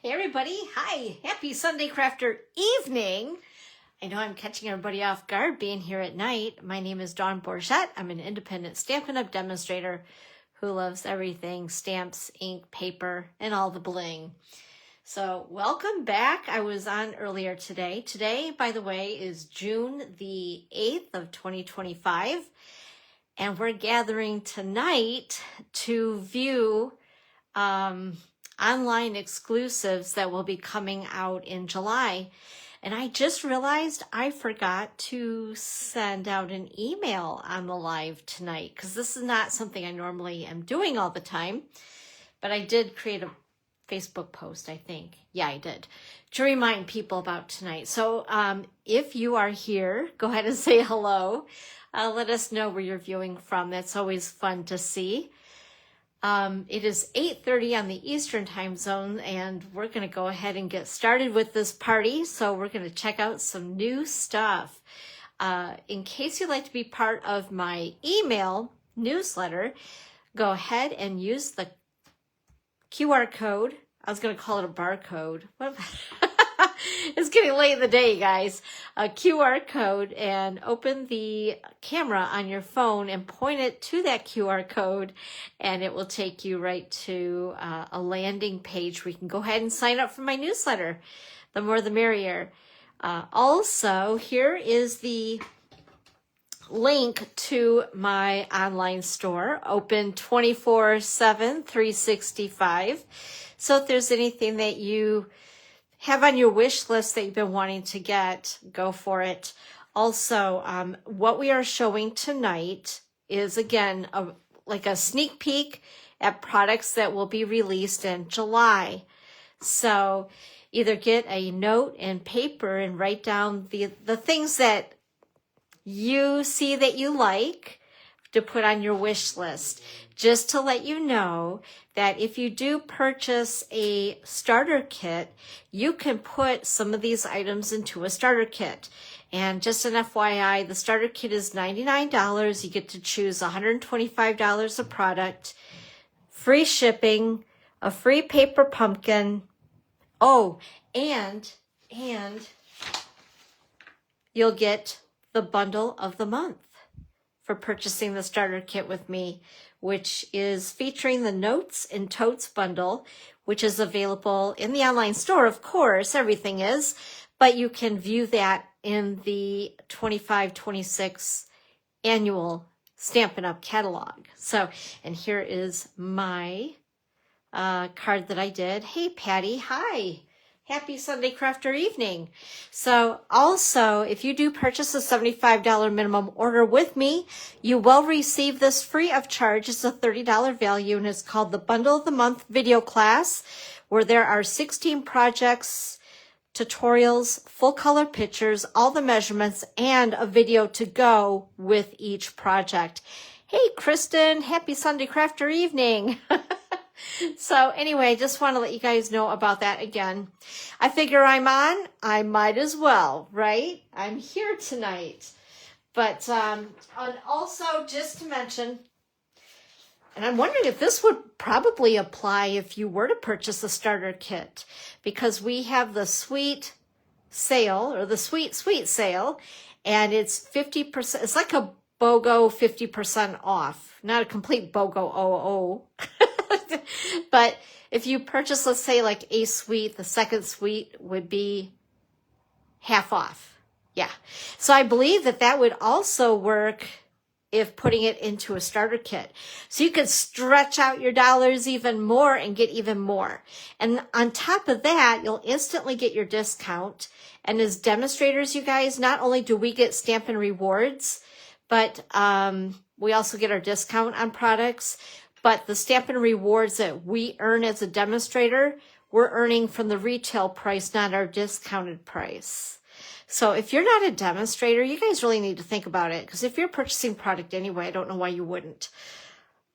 Hey everybody, hi, happy Sunday Crafter evening. I know I'm catching everybody off guard being here at night. My name is Dawn Bourgette. I'm an independent Stampin' Up! Demonstrator who loves everything stamps, ink, paper, and all the bling. So welcome back. I was on earlier today. Today, by the way, is June the 8th of 2025. And we're gathering tonight to view online exclusives that will be coming out in July. And I just realized I forgot to send out an email on the live tonight because this is not something I normally am doing all the time. But I did create a Facebook post, I think. Yeah, I did, to remind people about tonight. So if you are here, go ahead and say hello. Let us know where you're viewing from. That's always fun to see. It is 8:30 on the Eastern time zone, and we're going to go ahead and get started with this party. So we're going to check out some new stuff. In case you'd like to be part of my email newsletter, go ahead and use the QR code. I was going to call it a barcode. It's getting late in the day, guys. A QR code, and open the camera on your phone and point it to that QR code, and it will take you right to a landing page where you can go ahead and sign up for my newsletter. The more the merrier. Also, here is the link to my online store, open 24/7, 365. So if there's anything that you have on your wish list that you've been wanting to get, go for it. Also, what we are showing tonight is, again, like a sneak peek at products that will be released in July. So either get a note and paper and write down the things that you see that you like to put on your wish list. Just to let you know that if you do purchase a starter kit, you can put some of these items into a starter kit. And just an FYI, the starter kit is $99. You get to choose $125 of product, free shipping, a free paper pumpkin. Oh, and you'll get the bundle of the month for purchasing the starter kit with me, which is featuring the Notes and Totes bundle, which is available in the online store. Of course, everything is, but you can view that in the 25-26 annual Stampin' Up! Catalog. So, and here is my card that I did. Hey, Patty, hi. Happy Sunday Crafter evening. So also, if you do purchase a $75 minimum order with me, you will receive this free of charge. It's a $30 value, and it's called the Bundle of the Month video class, where there are 16 projects, tutorials, full color pictures, all the measurements, and a video to go with each project. Hey, Kristen, happy Sunday Crafter evening. So anyway, just want to let you guys know about that again. I figure I'm on, I might as well, right? I'm here tonight. But and also just to mention, and I'm wondering if this would probably apply if you were to purchase a starter kit, because we have the sweet sale, or the sweet sale, and it's 50%. It's like a BOGO 50% off, not a complete BOGO but if you purchase, let's say, like a suite, the second suite would be half off. Yeah. So I believe that would also work if putting it into a starter kit. So you could stretch out your dollars even more and get even more. And on top of that, you'll instantly get your discount. And as demonstrators, you guys, not only do we get Stampin' Rewards, but we also get our discount on products. But the Stampin' Rewards that we earn as a demonstrator, we're earning from the retail price, not our discounted price. So if you're not a demonstrator, you guys really need to think about it. Because if you're purchasing product anyway, I don't know why you wouldn't.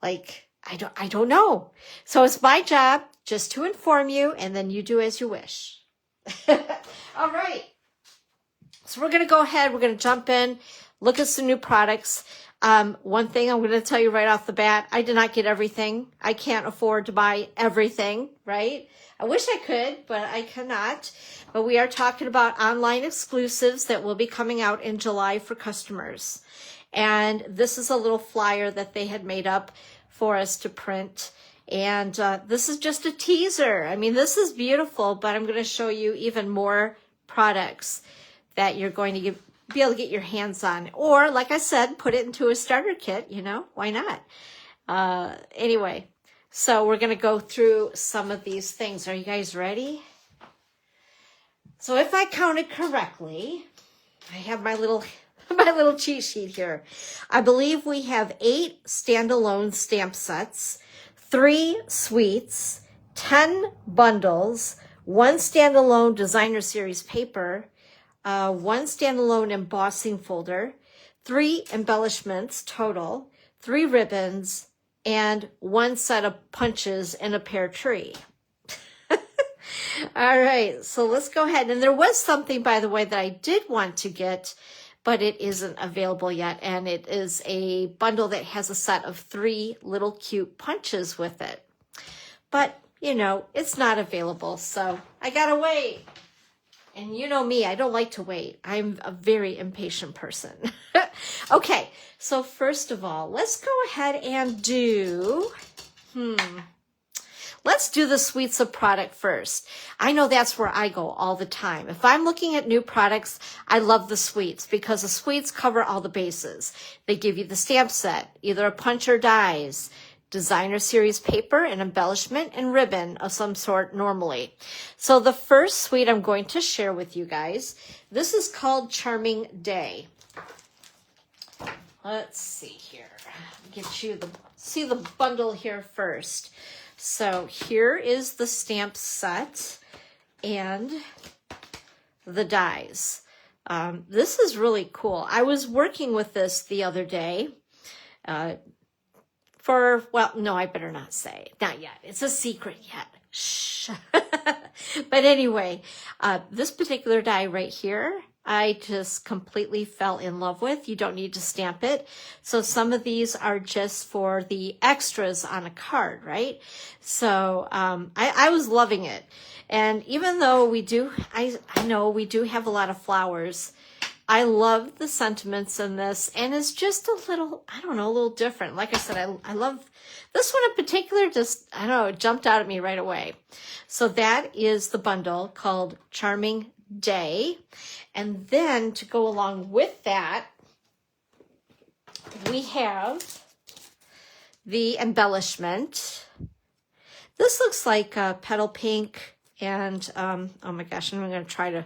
Like, I don't know. So it's my job just to inform you, and then you do as you wish. All right. So we're going to go ahead. We're going to jump in, look at some new products. One thing I'm going to tell you right off the bat, I did not get everything. I can't afford to buy everything, right? I wish I could, but I cannot. But we are talking about online exclusives that will be coming out in July for customers. And this is a little flyer that they had made up for us to print. And this is just a teaser. I mean, this is beautiful, but I'm going to show you even more products that you're going to be able to get your hands on. Or, like I said, put it into a starter kit, you know, why not? Anyway, so we're going to go through some of these things. Are you guys ready? So if I counted correctly, I have my little cheat sheet here. I believe we have 8 standalone stamp sets, 3 suites, 10 bundles, 1 standalone designer series paper, 1 standalone embossing folder, 3 embellishments total, 3 ribbons, and 1 set of punches and a pear tree. All right, so let's go ahead. And there was something, by the way, that I did want to get, but it isn't available yet. And it is a bundle that has a set of 3 little cute punches with it. But, you know, it's not available, so I gotta wait. And you know me, I don't like to wait. I'm a very impatient person. Okay, so first of all, let's go ahead and do, let's do the suites of product first. I know that's where I go all the time. If I'm looking at new products, I love the suites because the suites cover all the bases. They give you the stamp set, either a punch or dies, designer series paper, an embellishment, and ribbon of some sort normally. So the first suite I'm going to share with you guys, this is called Charming Day. Let's see here. Get you see the bundle here first. So here is the stamp set and the dies. This is really cool. I was working with this the other day. Well, no, I better not say. Not yet. It's a secret yet. Shh. But anyway, this particular die right here, I just completely fell in love with. You don't need to stamp it. So some of these are just for the extras on a card, right? So I was loving it. And even though I know we do have a lot of flowers, I love the sentiments in this, and it's just a little, I don't know, a little different. Like I said, I love this one in particular, just, I don't know, it jumped out at me right away. So that is the bundle called Charming Day. And then to go along with that, we have the embellishment. This looks like petal pink and, oh my gosh, I'm going to try to,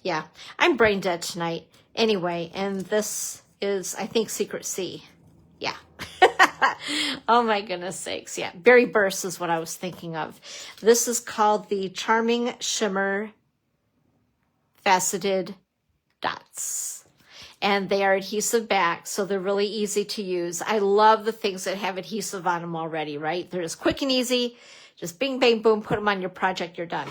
yeah, I'm brain dead tonight. Anyway, and this is, I think, Secret C. Yeah. Oh my goodness sakes. Yeah, Berry Burst is what I was thinking of. This is called the Charming Shimmer Faceted Dots. And they are adhesive back, so they're really easy to use. I love the things that have adhesive on them already, right? They're just quick and easy. Just bing, bang, boom, put them on your project, you're done.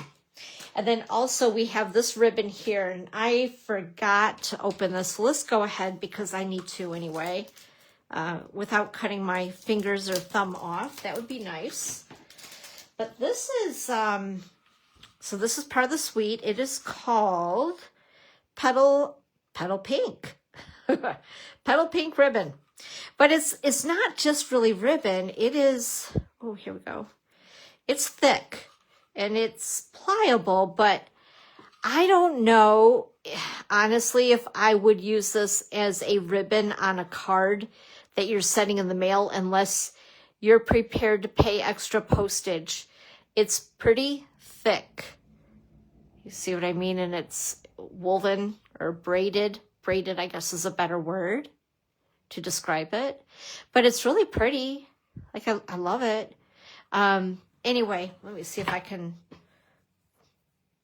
And then also we have this ribbon here, and I forgot to open this. Let's go ahead because I need to anyway, without cutting my fingers or thumb off. That would be nice. But this is, so this is part of the suite. It is called Petal Pink. Petal Pink ribbon. But it's not just really ribbon. It is, oh, here we go. It's thick. And it's pliable, but I don't know, honestly, if I would use this as a ribbon on a card that you're sending in the mail unless you're prepared to pay extra postage. It's pretty thick. You see what I mean? And it's woven or braided. Braided, I guess, is a better word to describe it. But it's really pretty. Like, I love it. Anyway, let me see if I can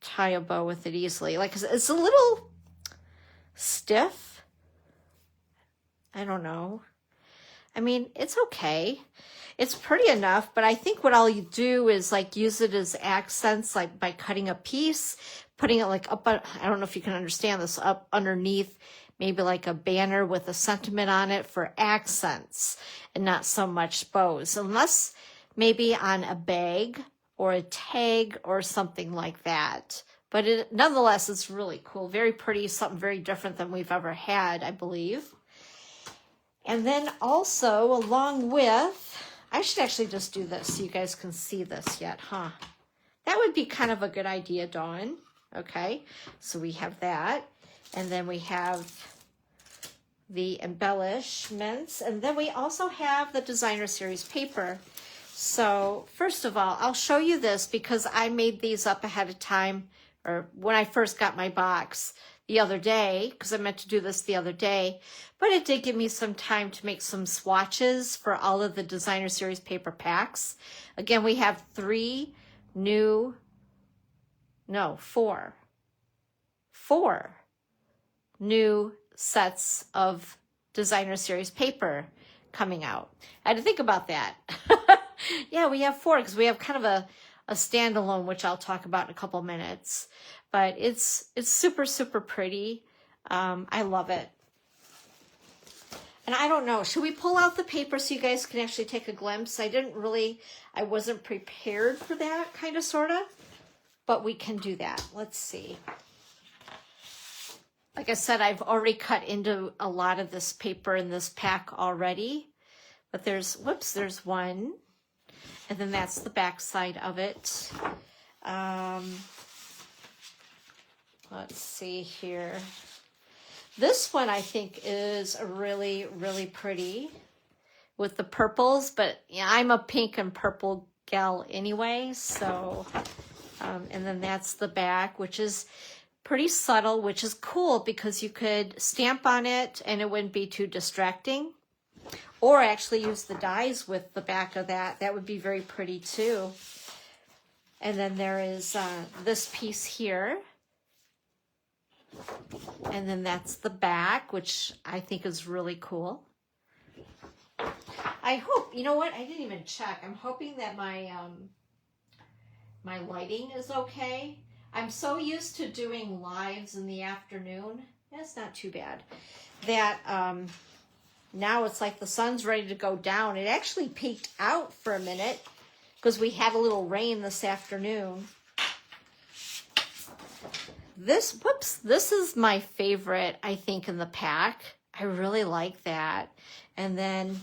tie a bow with it easily. Like, it's a little stiff. I don't know. I mean, it's okay. It's pretty enough, but I think what I'll do is like use it as accents, like by cutting a piece, putting it like up, I don't know if you can understand this, up underneath maybe like a banner with a sentiment on it for accents and not so much bows, unless maybe on a bag or a tag or something like that. But nonetheless, it's really cool, very pretty, something very different than we've ever had, I believe. And then also along with, I should actually just do this so you guys can see this yet, huh? That would be kind of a good idea, Dawn. Okay, so we have that. And then we have the embellishments. And then we also have the designer series paper. So first of all, I'll show you this because I made these up ahead of time, or when I first got my box the other day, because I meant to do this the other day, but it did give me some time to make some swatches for all of the designer series paper packs. Again, we have four new sets of designer series paper coming out. I had to think about that. Yeah, we have 4 because we have kind of a standalone, which I'll talk about in a couple minutes. But it's super, super pretty. I love it. And I don't know, should we pull out the paper so you guys can actually take a glimpse? I wasn't prepared for that, kind of, sort of. But we can do that. Let's see. Like I said, I've already cut into a lot of this paper in this pack already. But there's one. And then that's the back side of it. Let's see here. This one I think is really, really pretty with the purples. But yeah, I'm a pink and purple gal anyway. So, and then that's the back, which is pretty subtle, which is cool because you could stamp on it and it wouldn't be too distracting. Or actually use the dies with the back of that. That would be very pretty too. And then there is this piece here. And then that's the back, which I think is really cool. I hope, you know what? I didn't even check. I'm hoping that my lighting is okay. I'm so used to doing lives in the afternoon. That's not too bad. That now it's like the sun's ready to go down. It actually peaked out for a minute because we had a little rain this afternoon. This is my favorite, I think, in the pack. I really like that. And then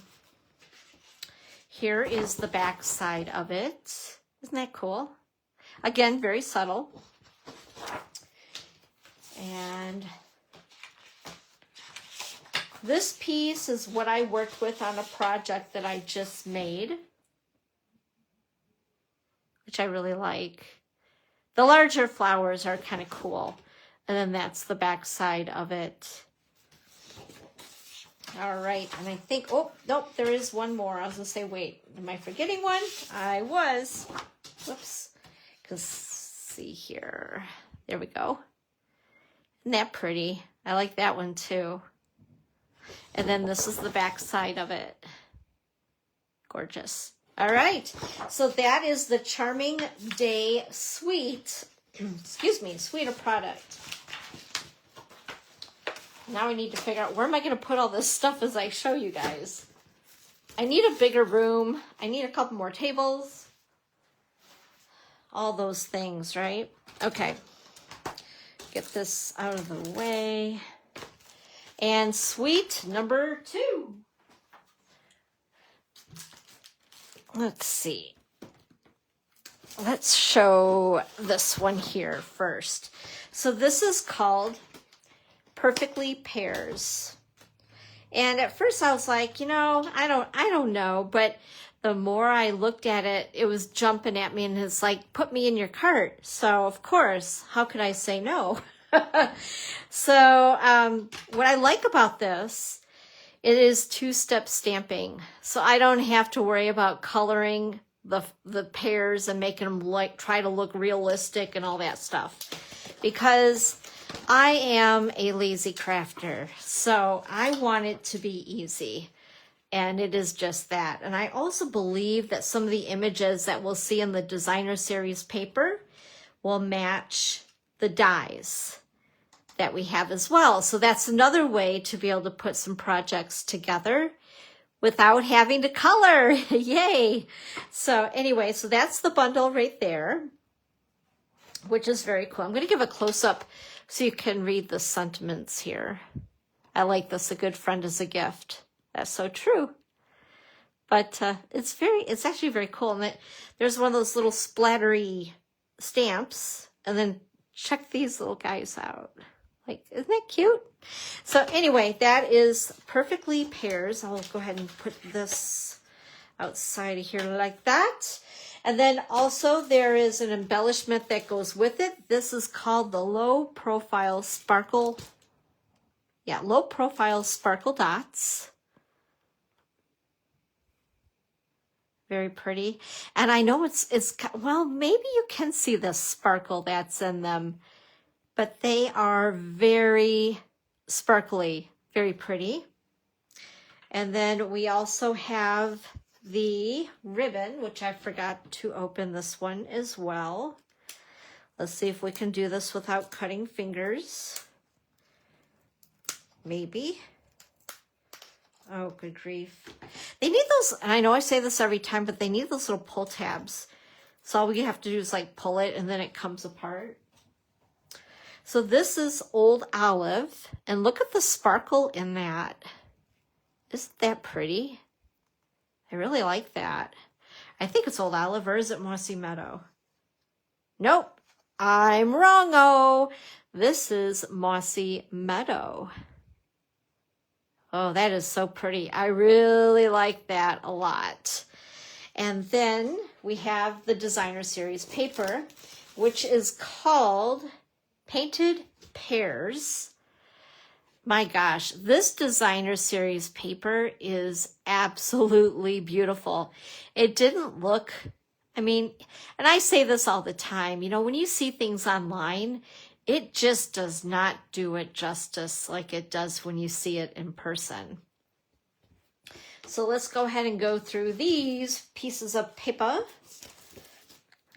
here is the back side of it. Isn't that cool? Again, very subtle. And this piece is what I worked with on a project that I just made, which I really like. The larger flowers are kind of cool. And then that's the back side of it. All right, and I think, oh, nope, there is one more. I was gonna say, wait, am I forgetting one? I was. Whoops. Because, see here. There we go. Isn't that pretty? I like that one too. And then this is the back side of it. Gorgeous. All right, so that is the Charming Day Suite. Excuse me, suite of product. Now I need to figure out where am I going to put all this stuff as I show you guys. I need a bigger room. I need a couple more tables. All those things, right? Okay. Get this out of the way. And suite number 2. Let's see. Let's show this one here first. So this is called Perfectly Pairs. And at first I was like, you know, I don't know, but the more I looked at it, it was jumping at me and it's like, put me in your cart. So of course, how could I say no? So what I like about this, it is 2-step stamping. So I don't have to worry about coloring the pairs and making them like try to look realistic and all that stuff. Because I am a lazy crafter. So I want it to be easy. And it is just that. And I also believe that some of the images that we'll see in the designer series paper will match the dies. that we have as well. So that's another way to be able to put some projects together without having to color. Yay. So anyway, so that's the bundle right there, which is very cool. I'm going to give a close-up so you can read the sentiments here. I like this. A good friend is a gift. That's so true. But it's actually very cool. And there's one of those little splattery stamps. And then check these little guys out. Like, isn't that cute? So anyway, that is Perfectly Pairs. I'll go ahead and put this outside of here like that. And then also there is an embellishment that goes with it. This is called the Low Profile Sparkle. Yeah, Low Profile Sparkle Dots. Very pretty. And I know it's well, maybe you can see the sparkle that's in them, but they are very sparkly, very pretty. And then we also have the ribbon, which I forgot to open this one as well. Let's see if we can do this without cutting fingers. Maybe. Oh, good grief. They need those, and I know I say this every time, but they need those little pull tabs. So all we have to do is like pull it and then it comes apart. So this is Old Olive, and look at the sparkle in that. Isn't that pretty? I really like that. I think it's Old Olive, or is it Mossy Meadow? Nope, I'm wrong-o. This is Mossy Meadow. Oh, that is so pretty. I really like that a lot. And then we have the Designer Series paper, which is called Painted Pears. My gosh, this Designer Series paper is absolutely beautiful. It didn't look, I mean, and I say this all the time, you know, when you see things online, it just does not do it justice like it does when you see it in person. So let's go ahead and go through these pieces of paper.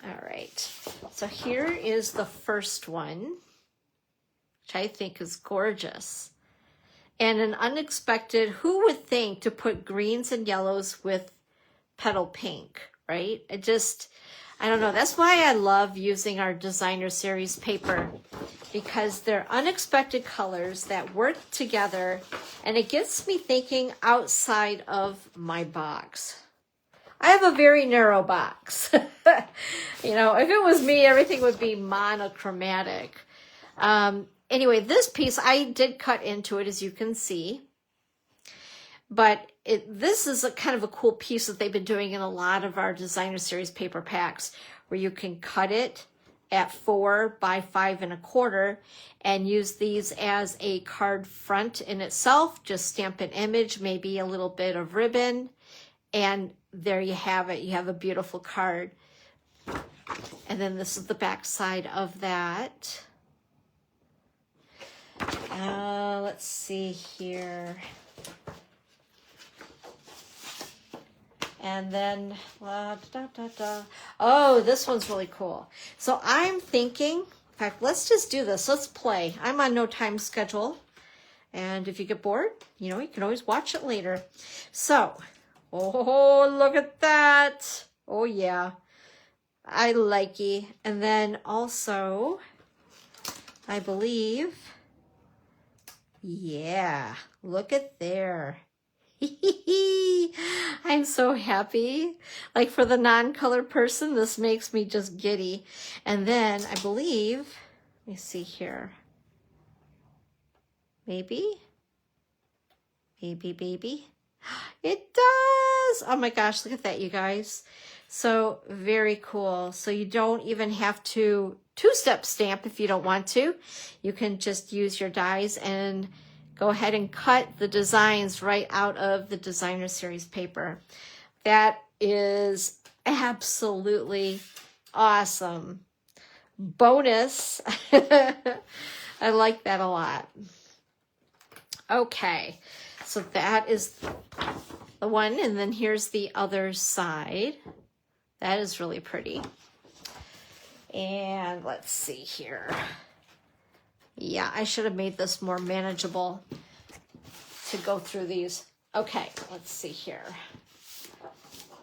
All right, so here is the first one, which I think is gorgeous. And an unexpected, who would think to put greens and yellows with petal pink, right? I don't know. That's why I love using our Designer Series paper, because they're unexpected colors that work together, and it gets me thinking outside of my box. I have a very narrow box. You know, if it was me, everything would be monochromatic. Anyway, this piece, I did cut into it, as you can see. But this is a kind of a cool piece that they've been doing in a lot of our Designer Series paper packs, where you can cut it at 4 by 5 1/4 and use these as a card front in itself. Just stamp an image, maybe a little bit of ribbon, and there you have it. You have a beautiful card. And then this is the back side of that. Let's see here. And then, oh, this one's really cool. So I'm thinking, in fact, let's just do this. Let's play. I'm on no time schedule. And if you get bored, you know, you can always watch it later. So, oh, look at that. Oh, yeah. I like it. And then also, I believe, yeah, look at there. I'm so happy. Like, for the non-color person, this makes me just giddy. And then I believe, let me see here. Maybe. It does. Oh my gosh, look at that, you guys. So very cool. So you don't even have to two-step stamp if you don't want to. You can just use your dies and go ahead and cut the designs right out of the Designer Series paper. That is absolutely awesome. Bonus. I like that a lot. Okay, so that is the one, and then here's the other side. That is really pretty. And let's see here. Yeah, I should have made this more manageable to go through these. Okay, let's see here.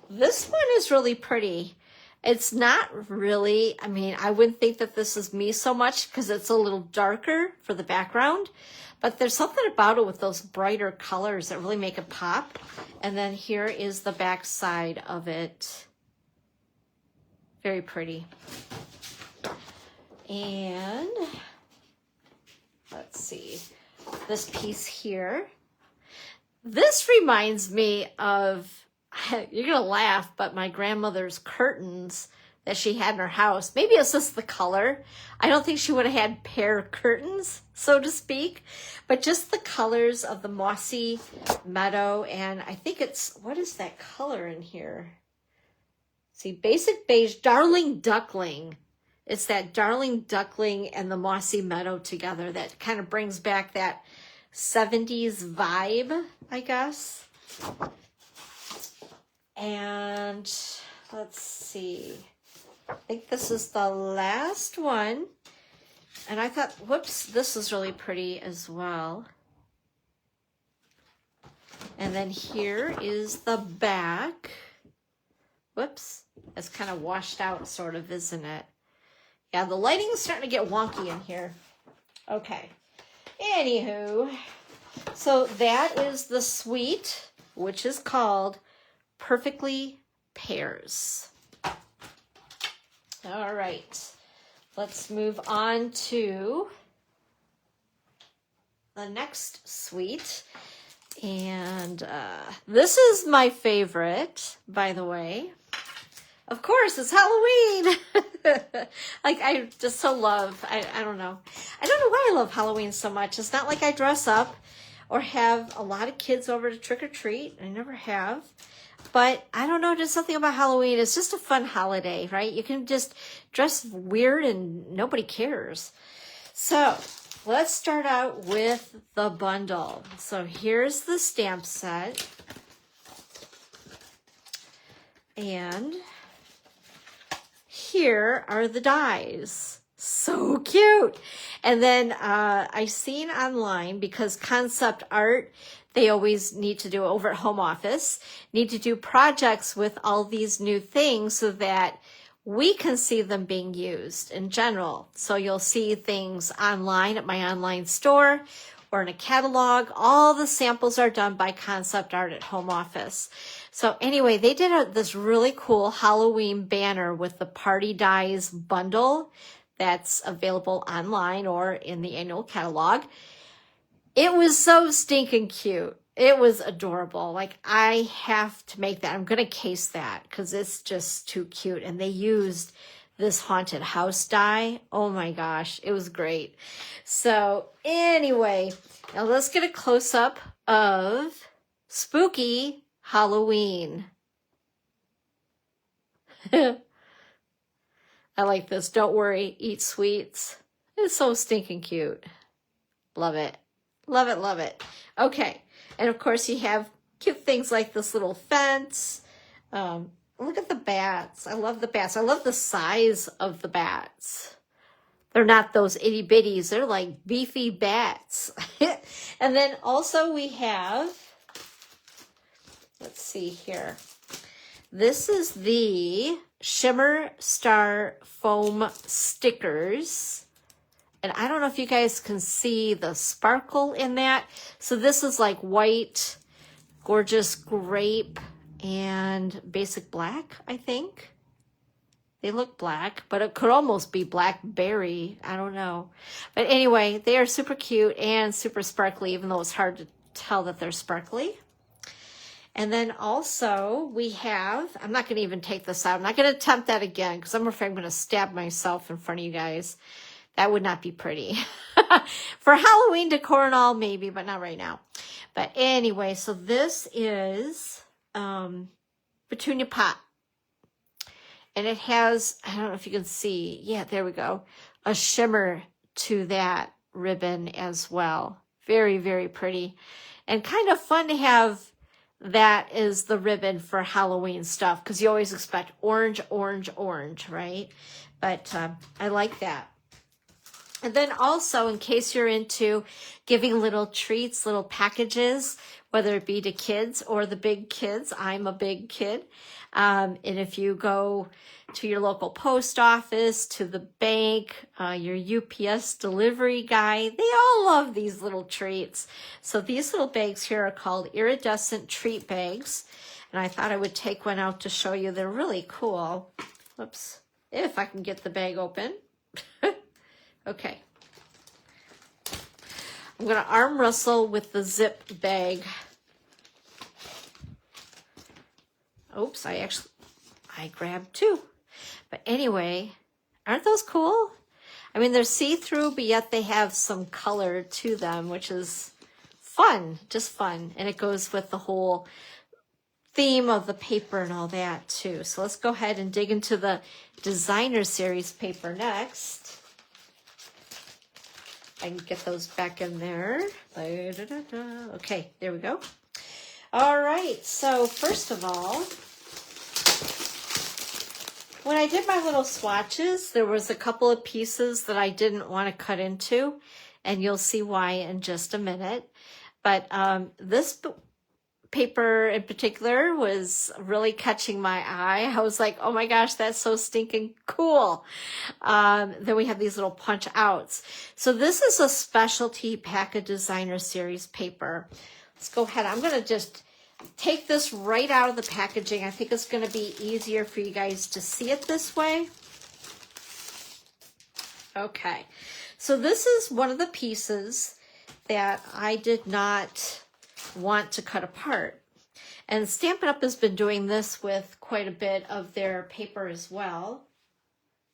This one is really pretty. It's not really, I mean, I wouldn't think that this is me so much because it's a little darker for the background, but there's something about it with those brighter colors that really make it pop. And then here is the back side of it. Very pretty. And let's see, this piece here. This reminds me of, you're going to laugh, but my grandmother's curtains that she had in her house. Maybe it's just the color. I don't think she would have had pear curtains, so to speak, but just the colors of the mossy meadow. And I think it's, what is that color in here? See, basic beige, darling duckling. It's that darling duckling and the mossy meadow together that kind of brings back that 70s vibe, I guess. And let's see. I think this is the last one. And I thought, whoops, this is really pretty as well. And then here is the back. Whoops, it's kind of washed out sort of, isn't it? Yeah, the lighting is starting to get wonky in here. Okay. Anywho, so that is the suite, which is called Perfectly Pears. All right. Let's move on to the next suite. And this is my favorite, by the way. Of course, it's Halloween. Like, I just so love, I don't know. I don't know why I love Halloween so much. It's not like I dress up or have a lot of kids over to trick or treat. I never have. But I don't know, just something about Halloween. It's just a fun holiday, right? You can just dress weird and nobody cares. So let's start out with the bundle. So here's the stamp set. And here are the dies. So cute. And then I've seen online, because concept art, they always need to do over at home office, need to do projects with all these new things so that we can see them being used in general. So you'll see things online at my online store or in a catalog. All the samples are done by concept art at home office. So anyway, they did this really cool Halloween banner with the Party Dies bundle that's available online or in the annual catalog. It was so stinking cute. It was adorable. Like, I have to make that. I'm going to case that because it's just too cute. And they used this haunted house die. Oh my gosh, it was great. So anyway, now let's get a close-up of Spooky Halloween. I like this. Don't worry, eat sweets. It's so stinking cute. Love it. Love it, love it. Okay. And of course you have cute things like this little fence. Look at the bats. I love the bats. I love the size of the bats. They're not those itty bitties. They're like beefy bats. And then also we have, let's see here. This is the Shimmer Star Foam stickers. And I don't know if you guys can see the sparkle in that. So this is like white, gorgeous grape, and basic black, I think. They look black, but it could almost be blackberry. I don't know. But anyway, they are super cute and super sparkly, even though it's hard to tell that they're sparkly. And then also we have, I'm not going to even take this out. I'm not going to attempt that again because I'm afraid I'm going to stab myself in front of you guys. That would not be pretty. For Halloween decor and all, maybe, but not right now. But anyway, so this is Petunia Pot. And it has, I don't know if you can see, yeah, there we go, a shimmer to that ribbon as well. Very, very pretty. And kind of fun to have that as the ribbon for Halloween stuff, because you always expect orange, orange, orange, right? But I like that. And then also, in case you're into giving little treats, little packages, whether it be to kids or the big kids, I'm a big kid. And if you go to your local post office, to the bank, your UPS delivery guy, they all love these little treats. So these little bags here are called iridescent treat bags. And I thought I would take one out to show you. They're really cool. Whoops. If I can get the bag open. Okay. I'm going to arm wrestle with the zip bag. Oops, I grabbed two. But anyway, aren't those cool? I mean, they're see-through, but yet they have some color to them, which is fun, just fun. And it goes with the whole theme of the paper and all that too. So let's go ahead and dig into the designer series paper next. I can get those back in there. Okay, there we go. All right, so first of all, when I did my little swatches, there was a couple of pieces that I didn't want to cut into, and you'll see why in just a minute. But this paper in particular was really catching my eye. I was like, oh my gosh, that's so stinking cool. Then we have these little punch outs. So this is a specialty pack of designer series paper. Let's go ahead. I'm going to just take this right out of the packaging. I think it's going to be easier for you guys to see it this way. Okay. So this is one of the pieces that I did not want to cut apart. And Stampin' Up! Has been doing this with quite a bit of their paper as well.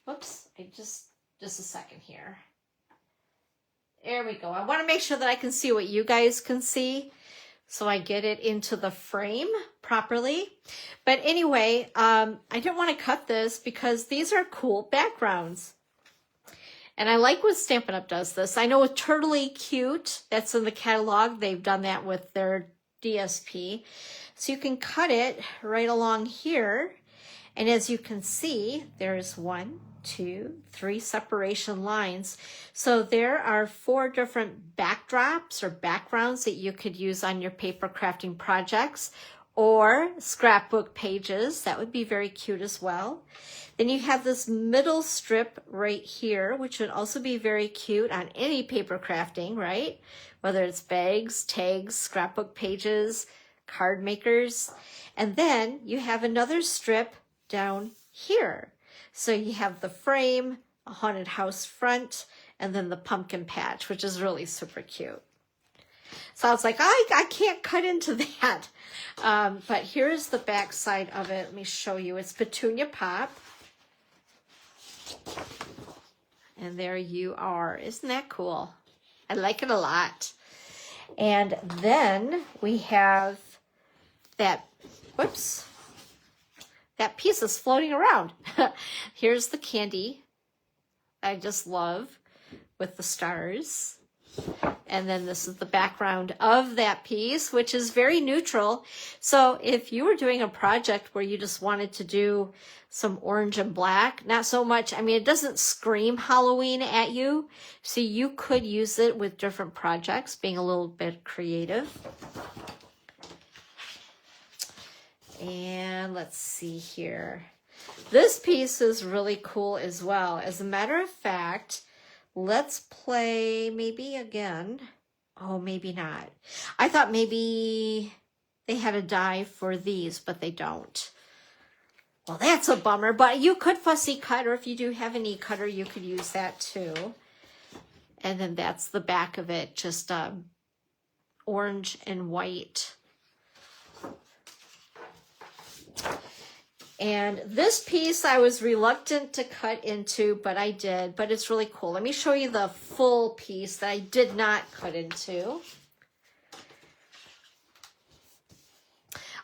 Whoops, just a second here. There we go. I want to make sure that I can see what you guys can see, so I get it into the frame properly. But anyway, I didn't want to cut this because these are cool backgrounds. And I like when Stampin' Up! Does this. I know with Turtley Cute, that's in the catalog, they've done that with their DSP. So you can cut it right along here. And as you can see, there's 1, 2, 3 separation lines. So there are 4 different backdrops or backgrounds that you could use on your paper crafting projects or scrapbook pages. That would be very cute as well. Then you have this middle strip right here, which would also be very cute on any paper crafting, right? Whether it's bags, tags, scrapbook pages, card makers. And then you have another strip down here. So you have the frame, a haunted house front, and then the pumpkin patch, which is really super cute. So I was like, I can't cut into that. But here's the back side of it. Let me show you. It's Petunia Pop. And there you are. Isn't that cool? I like it a lot. And then we have that, whoops, that piece is floating around. Here's the candy I just love with the stars. And then this is the background of that piece, which is very neutral. So if you were doing a project where you just wanted to do some orange and black, not so much, I mean, it doesn't scream Halloween at you. So you could use it with different projects, being a little bit creative. And let's see here. This piece is really cool as well. As a matter of fact, let's play maybe again. Oh, maybe not. I thought maybe they had a die for these, but they don't. Well, that's a bummer, but you could fussy cut, or if you do have an e-cutter, you could use that too. And then that's the back of it, just orange and white. And this piece I was reluctant to cut into, but I did, but it's really cool. Let me show you the full piece that I did not cut into.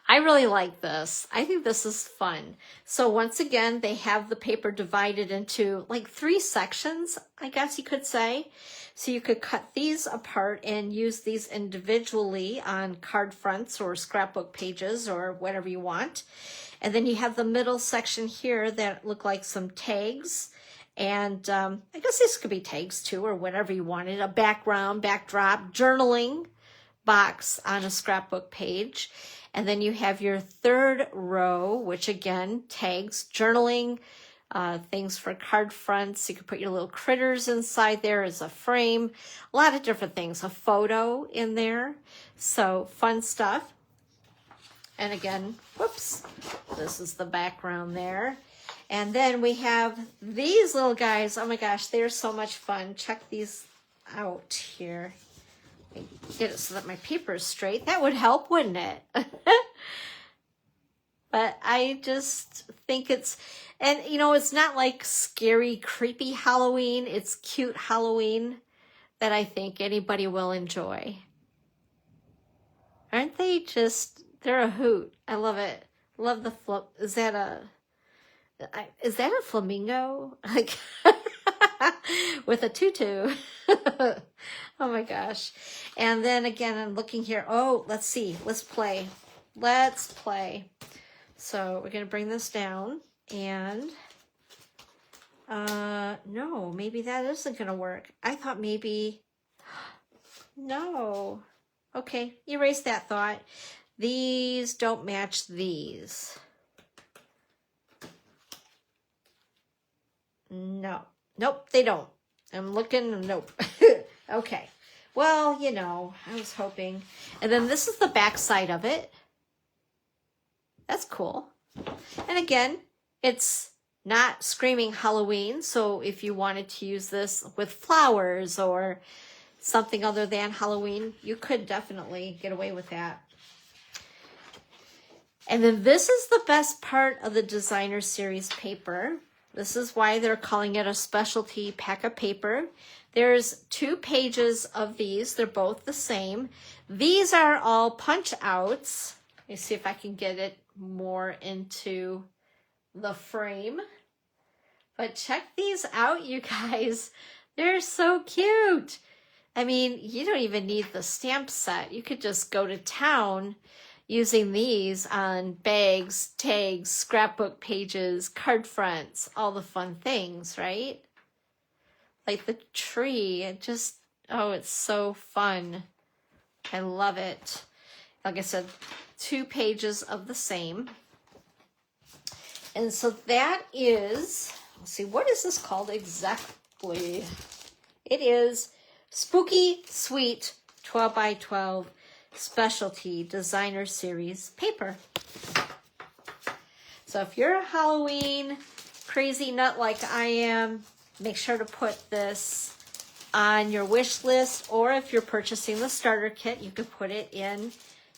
I really like this. I think this is fun. So once again, they have the paper divided into like 3 sections, I guess you could say. So you could cut these apart and use these individually on card fronts or scrapbook pages or whatever you want. And then you have the middle section here that look like some tags. And I guess this could be tags too, or whatever you wanted. A background, backdrop, journaling box on a scrapbook page. And then you have your third row, which again, tags, journaling, things for card fronts. You can put your little critters inside there as a frame. A lot of different things. A photo in there. So fun stuff. And again, whoops, this is the background there. And then we have these little guys. Oh my gosh, they're so much fun. Check these out here. Get it so that my paper is straight. That would help, wouldn't it? But I just think it's, and you know, it's not like scary, creepy Halloween. It's cute Halloween that I think anybody will enjoy. Aren't they just, they're a hoot. I love it. Love the flip. Is that a flamingo? Like, with a tutu. Oh my gosh. And then again, I'm looking here. Oh, let's see. Let's play. Let's play. So we're going to bring this down and, no, maybe that isn't going to work. I thought maybe, no. Okay, erase that thought. These don't match these. No. Nope, they don't. I'm looking, nope. Okay. Well, you know, I was hoping. And then this is the back side of it. That's cool. And again, it's not screaming Halloween. So if you wanted to use this with flowers or something other than Halloween, you could definitely get away with that. And then this is the best part of the designer series paper. This is why they're calling it a specialty pack of paper. There's 2 pages of these. They're both the same. These are all punch outs. Let me see if I can get it more into the frame. But check these out, you guys. They're so cute. I mean, you don't even need the stamp set. You could just go to town using these on bags, tags, scrapbook pages, card fronts, all the fun things, right? Like the tree, it just, oh, it's so fun. I love it. Like I said, 2 pages of the same. And so that is, let's see, what is this called exactly? It is Spooky Sweet 12 by 12 Specialty Designer Series paper. So if you're a Halloween crazy nut like I am, make sure to put this on your wish list, or if you're purchasing the starter kit, you could put it in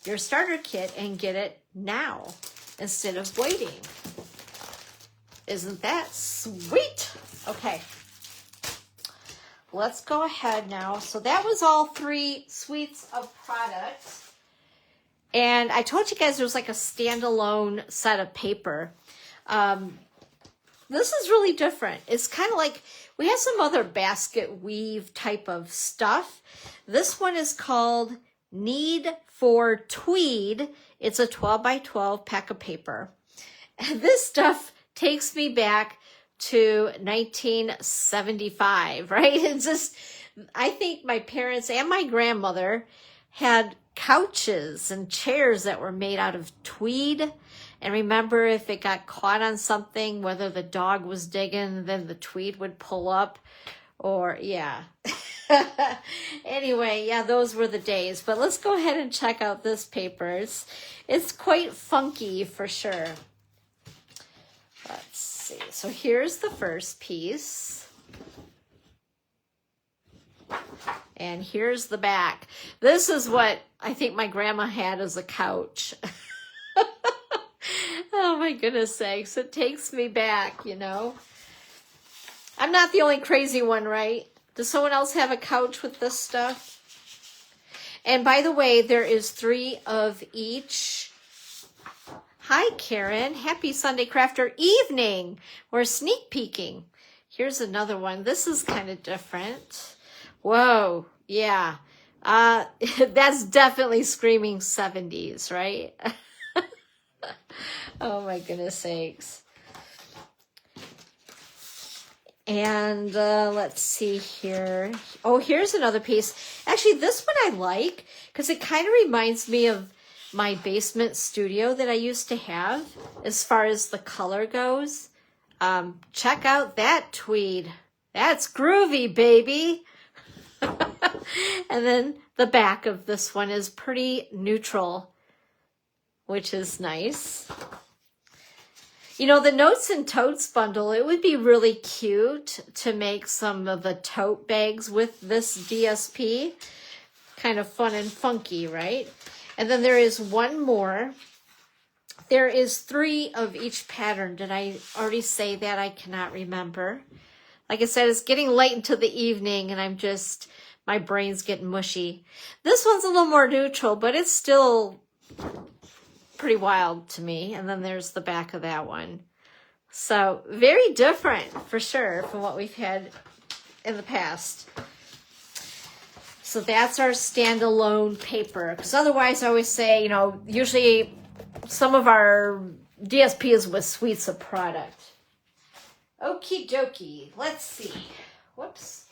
your starter kit and get it now instead of waiting. Isn't that sweet? Okay. Let's go ahead now. So that was all 3 suites of products. And I told you guys there was like a standalone set of paper. This is really different. It's kind of like, we have some other basket weave type of stuff. This one is called Need for Tweed. It's a 12 by 12 pack of paper. And this stuff takes me back to 1975, right? It's just, I think my parents and my grandmother had couches and chairs that were made out of tweed. And remember, if it got caught on something, whether the dog was digging, then the tweed would pull up, or yeah. Anyway, yeah, those were the days. But let's go ahead and check out this paper. It's quite funky for sure. Let's see. So here's the first piece. And here's the back. This is what I think my grandma had as a couch. Oh my goodness sakes. It takes me back, you know. I'm not the only crazy one, right? Does someone else have a couch with this stuff? And by the way, there is 3 of each. Hi, Karen. Happy Sunday Crafter evening. We're sneak peeking. Here's another one. This is kind of different. Whoa. Yeah. That's definitely screaming 70s, right? Oh my goodness sakes. And let's see here. Oh, here's another piece. Actually, this one I like because it kind of reminds me of my basement studio that I used to have as far as the color goes. Check out that tweed. That's groovy, baby. And then the back of this one is pretty neutral, which is nice. You know, the Notes and Totes bundle, it would be really cute to make some of the tote bags with this DSP. Kind of fun and funky, right? And then there is one more. There is 3 of each pattern. Did I already say that? I cannot remember. Like I said, it's getting late into the evening and my brain's getting mushy. This one's a little more neutral, but it's still pretty wild to me. And then there's the back of that one. So very different for sure from what we've had in the past. So that's our standalone paper. Because otherwise I always say, you know, usually some of our DSP is with suites of product. Okie dokie. Let's see. Whoops.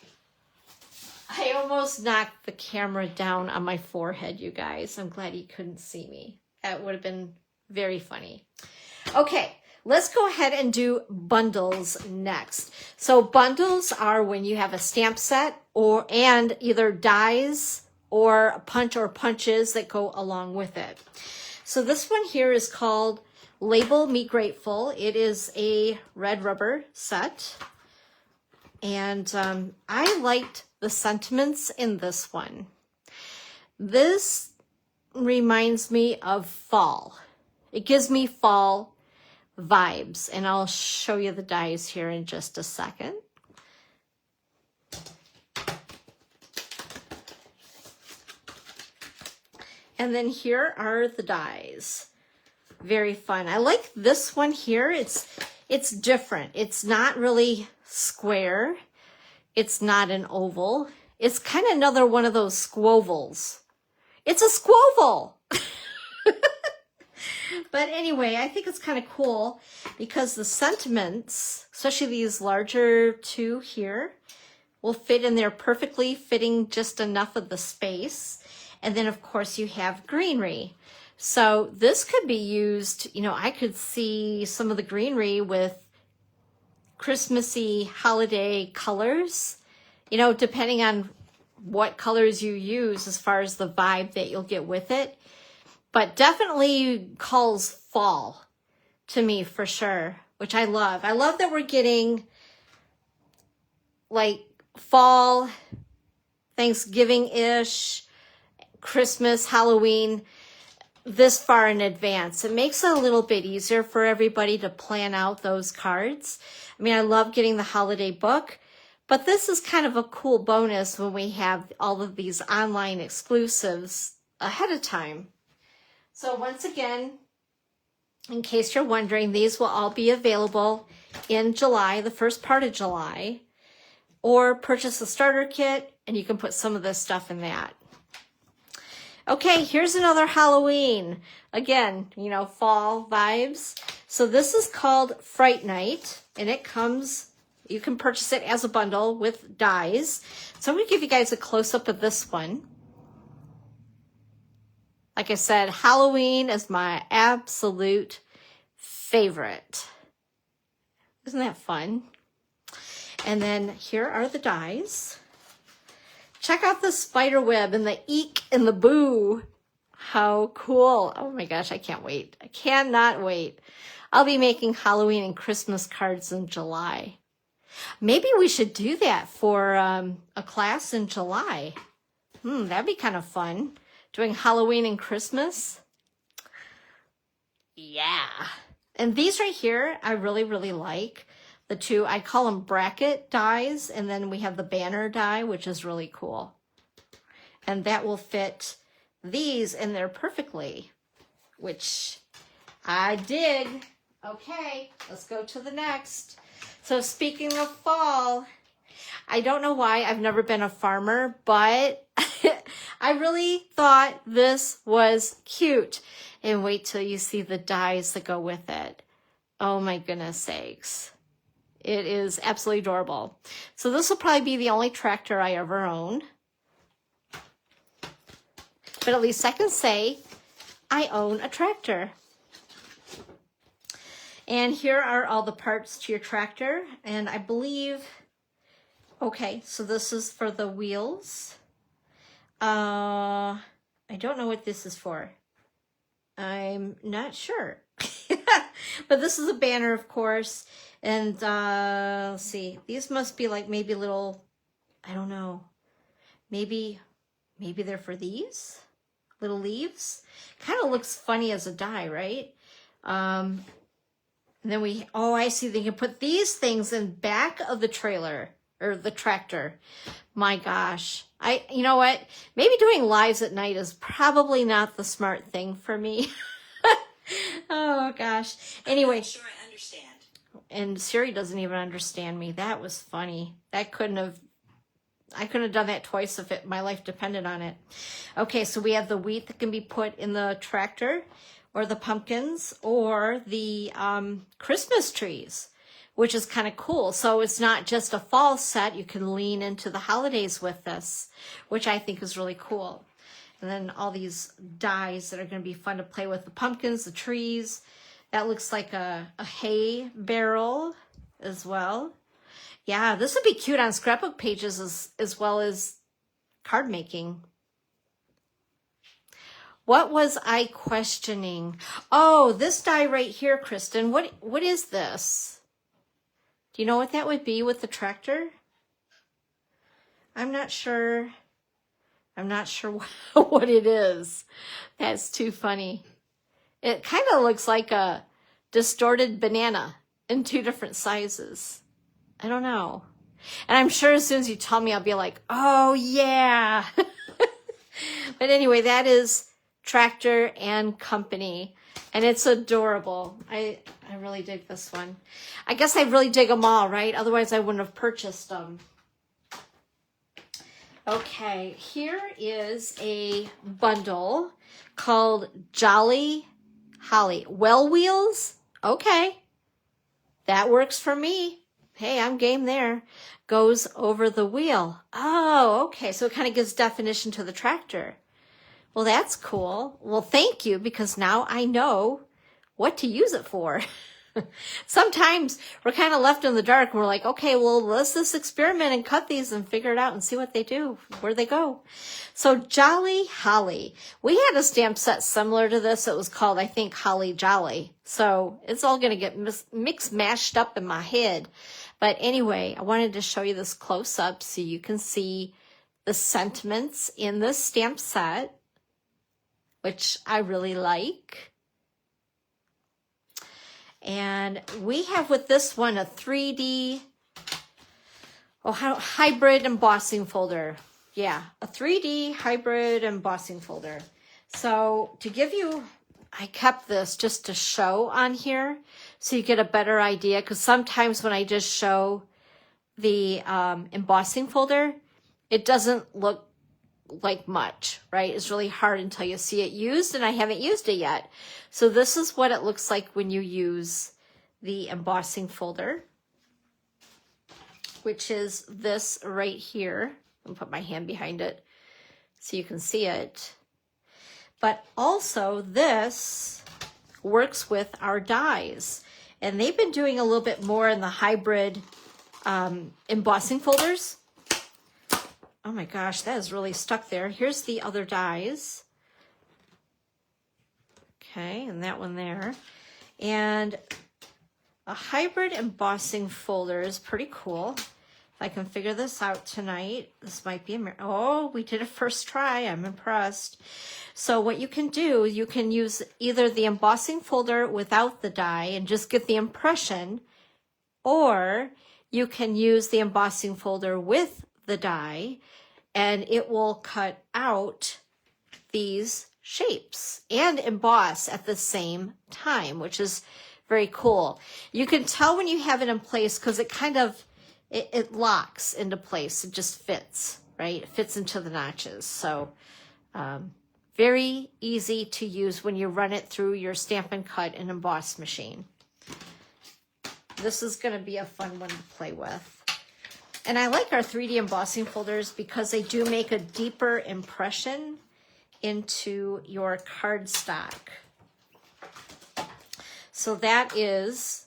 I almost knocked the camera down on my forehead, you guys. I'm glad you couldn't see me. That would have been very funny. Okay, let's go ahead and do bundles next. So bundles are when you have a stamp set and either dies or punches that go along with it. So this one here is called Label Me Grateful. It is a red rubber set. And I liked the sentiments in this one. This reminds me of fall. It gives me fall vibes, and I'll show you the dies here in just a second. And then here are the dies. Very fun. I like this one here. It's different. It's not really square. It's not an oval. It's kind of another one of those squovels. It's a squoval. But anyway, I think it's kind of cool because the sentiments, especially these larger 2 here, will fit in there perfectly, fitting just enough of the space. And then, of course, you have greenery. So this could be used, you know, I could see some of the greenery with Christmassy holiday colors, you know, depending on what colors you use as far as the vibe that you'll get with it. But definitely calls fall to me for sure, which I love. I love that we're getting like fall, Thanksgiving-ish, Christmas, Halloween this far in advance. It makes it a little bit easier for everybody to plan out those cards. I mean, I love getting the holiday book, but this is kind of a cool bonus when we have all of these online exclusives ahead of time. So once again, in case you're wondering, these will all be available in July, the first part of July, or purchase a starter kit and you can put some of this stuff in that. Okay, here's another Halloween. Again, you know, fall vibes. So this is called Fright Night, and it comes, you can purchase it as a bundle with dies. So I'm going to give you guys a close-up of this one. Like I said, Halloween is my absolute favorite. Isn't that fun? And then here are the dies. Check out the spider web and the eek and the boo. How cool. Oh my gosh, I can't wait. I cannot wait. I'll be making Halloween and Christmas cards in July. Maybe we should do that for a class in July. That'd be kind of fun. Doing Halloween and Christmas. Yeah. And these right here, I really, really like. The 2, I call them bracket dies, and then we have the banner die, which is really cool. And that will fit these in there perfectly, which I dig. Okay, let's go to the next. So speaking of fall, I don't know why I've never been a farmer, but I really thought this was cute. And wait till you see the dies that go with it. Oh my goodness sakes. It is absolutely adorable. So this will probably be the only tractor I ever own. But at least I can say I own a tractor. And here are all the parts to your tractor. And I believe, okay, so this is for the wheels. I don't know what this is for. I'm not sure. But this is a banner, of course. And let's see. These must be like maybe little, I don't know. Maybe they're for these little leaves. Kind of looks funny as a die, right? And then oh, I see. They can put these things in back of the trailer or the tractor. My gosh. You know what? Maybe doing lives at night is probably not the smart thing for me. Oh gosh. Anyway. I'm not sure I understand. And Siri doesn't even understand me. That was funny. I couldn't have done that twice if my life depended on it. Okay, so we have the wheat that can be put in the tractor, or the pumpkins, or the Christmas trees, which is kind of cool. So it's not just a fall set. You can lean into the holidays with this, which I think is really cool. And then all these dies that are going to be fun to play with. The pumpkins, the trees. That looks like a hay barrel as well. Yeah, this would be cute on scrapbook pages as well as card making. What was I questioning? Oh, this die right here, Kristen. What is this? Do you know what that would be with the tractor? I'm not sure. I'm not sure what it is. That's too funny. It kind of looks like a distorted banana in two different sizes. I don't know. And I'm sure as soon as you tell me, I'll be like, oh yeah. But anyway, that is Tractor and Company. And it's adorable. I really dig this one. I guess I really dig them all, right? Otherwise, I wouldn't have purchased them. Okay, here is a bundle called Jolly Holly. Well wheels? Okay. That works for me. Hey, I'm game there. Goes over the wheel. Oh, okay. So it kind of gives definition to the tractor. Well, that's cool. Well, thank you, because now I know what to use it for. Sometimes we're kind of left in the dark and we're like, okay, well, let's just experiment and cut these and figure it out and see what they do, where they go. So Jolly Holly. We had a stamp set similar to this. It was called, I think, Holly Jolly. So it's all going to get mashed up in my head. But anyway, I wanted to show you this close up so you can see the sentiments in this stamp set, which I really like. And we have with this one a 3D hybrid embossing folder. Yeah, a 3D hybrid embossing folder. So to give you, I kept this just to show on here so you get a better idea, because sometimes when I just show the embossing folder, it doesn't look like much, right? It's really hard until you see it used, and I haven't used it yet. So this is what it looks like when you use the embossing folder, which is this right here. I'll put my hand behind it so you can see it. But also this works with our dies, and they've been doing a little bit more in the hybrid embossing folders. Oh my gosh, that is really stuck there. Here's the other dies. Okay, and that one there. And a hybrid embossing folder is pretty cool. If I can figure this out tonight, this might be oh, we did a first try. I'm impressed. So what you can do, you can use either the embossing folder without the die and just get the impression, or you can use the embossing folder with the die, and it will cut out these shapes and emboss at the same time, which is very cool. You can tell when you have it in place because it kind of, it locks into place. It just fits, right? It fits into the notches. So Very easy to use when you run it through your Stampin' Cut and Emboss machine. This is going to be a fun one to play with. And I like our 3D embossing folders because they do make a deeper impression into your cardstock. So that is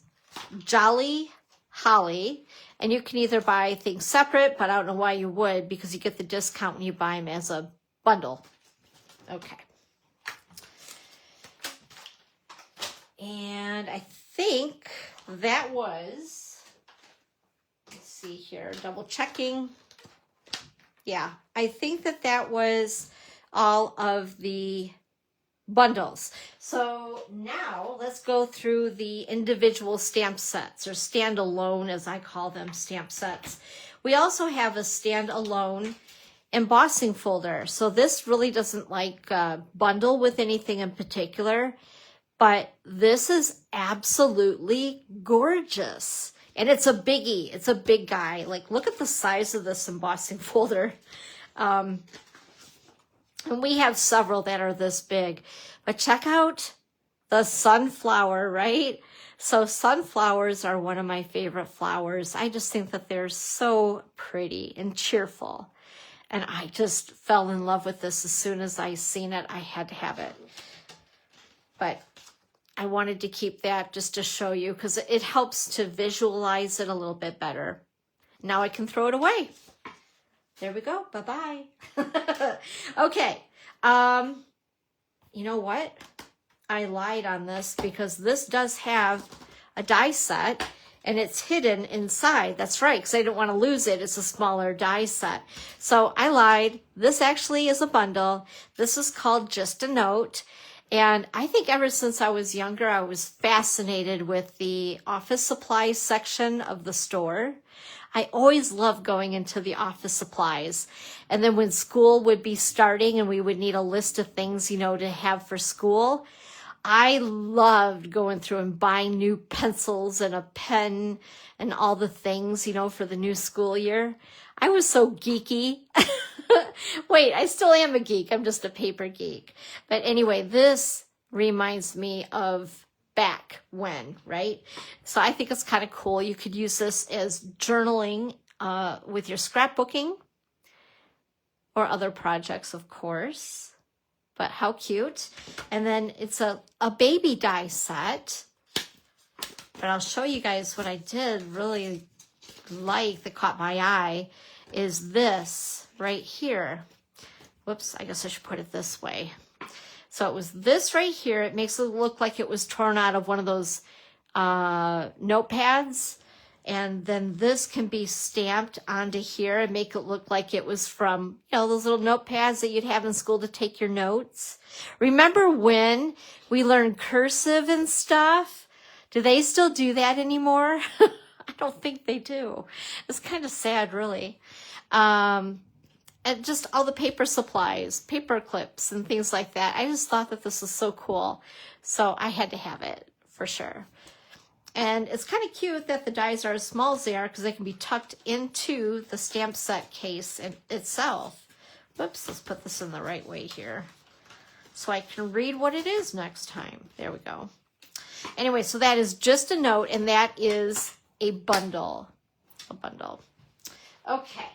Jolly Holly. And you can either buy things separate, but I don't know why you would, because you get the discount when you buy them as a bundle. Okay. And I think that was, let's see here, double checking. Yeah, I think that was all of the bundles. So now let's go through the individual stamp sets, or standalone as I call them, stamp sets. We also have a standalone embossing folder. So this really doesn't like bundle with anything in particular, but this is absolutely gorgeous. And it's a biggie. It's a big guy. Like, look at the size of this embossing folder. And we have several that are this big. But check out the sunflower, right? So sunflowers are one of my favorite flowers. I just think that they're so pretty and cheerful. And I just fell in love with this as soon as I seen it. I had to have it. But I wanted to keep that just to show you because it helps to visualize it a little bit better. Now I can throw it away. There we go. Bye-bye. Okay. You know what? I lied on this because this does have a die set and it's hidden inside. That's right, because I didn't want to lose it. It's a smaller die set. So I lied. This actually is a bundle. This is called Just a Note. And I think ever since I was younger, I was fascinated with the office supplies section of the store. I always loved going into the office supplies. And then when school would be starting and we would need a list of things, you know, to have for school, I loved going through and buying new pencils and a pen and all the things, you know, for the new school year. I was so geeky. Wait, I still am a geek. I'm just a paper geek. But anyway, this reminds me of back when, right? So I think it's kind of cool. You could use this as journaling with your scrapbooking or other projects, of course. But how cute. And then it's a baby die set. But I'll show you guys what I did really like that caught my eye is this right here. Whoops, I guess I should put it this way. So it was this right here. It makes it look like it was torn out of one of those notepads. And then this can be stamped onto here and make it look like it was from, you know, those little notepads that you'd have in school to take your notes. Remember when we learned cursive and stuff? Do they still do that anymore? I don't think they do. It's kind of sad, really. And just all the paper supplies, paper clips and things like that. I just thought that this was so cool. So I had to have it for sure. And it's kind of cute that the dies are as small as they are because they can be tucked into the stamp set case itself. Whoops, let's put this in the right way here so I can read what it is next time. There we go. Anyway, so that is Just a Note, and that is a bundle. A bundle. Okay.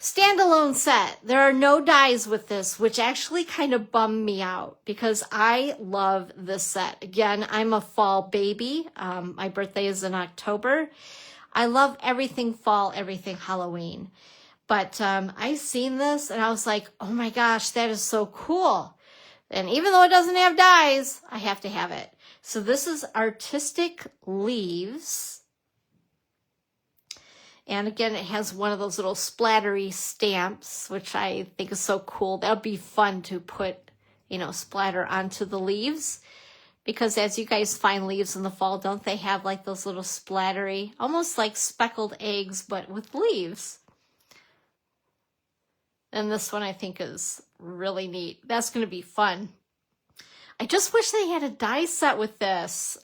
Standalone set. There are no dies with this, which actually kind of bummed me out because I love this set. Again, I'm a fall baby. My birthday is in October. I love everything fall, everything Halloween. But I seen this and I was like, oh my gosh, that is so cool. And even though it doesn't have dies, I have to have it. So this is Artistic Leaves. And again, it has one of those little splattery stamps, which I think is so cool. That'll be fun to put, you know, splatter onto the leaves. Because as you guys find leaves in the fall, don't they have like those little splattery, almost like speckled eggs, but with leaves? And this one I think is really neat. That's going to be fun. I just wish they had a die set with this.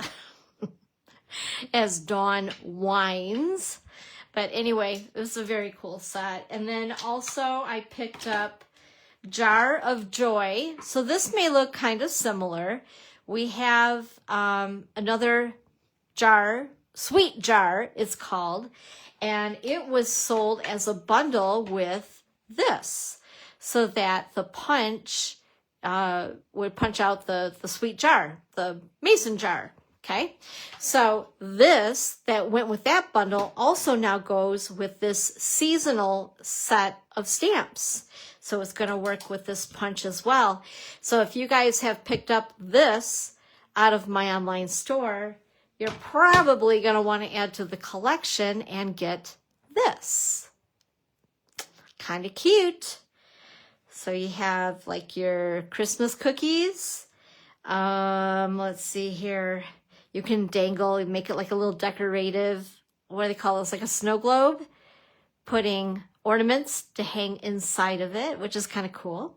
As Dawn whines. But anyway, it was a very cool set. And then also I picked up Jar of Joy. So this may look kind of similar. We have another jar, Sweet Jar it's called, and it was sold as a bundle with this, so that the punch would punch out the sweet jar, the mason jar. Okay, so this that went with that bundle also now goes with this seasonal set of stamps. So it's going to work with this punch as well. So if you guys have picked up this out of my online store, you're probably going to want to add to the collection and get this. Kind of cute. So you have like your Christmas cookies. Let's see here. You can dangle and make it like a little decorative, what do they call this, like a snow globe, putting ornaments to hang inside of it, which is kind of cool.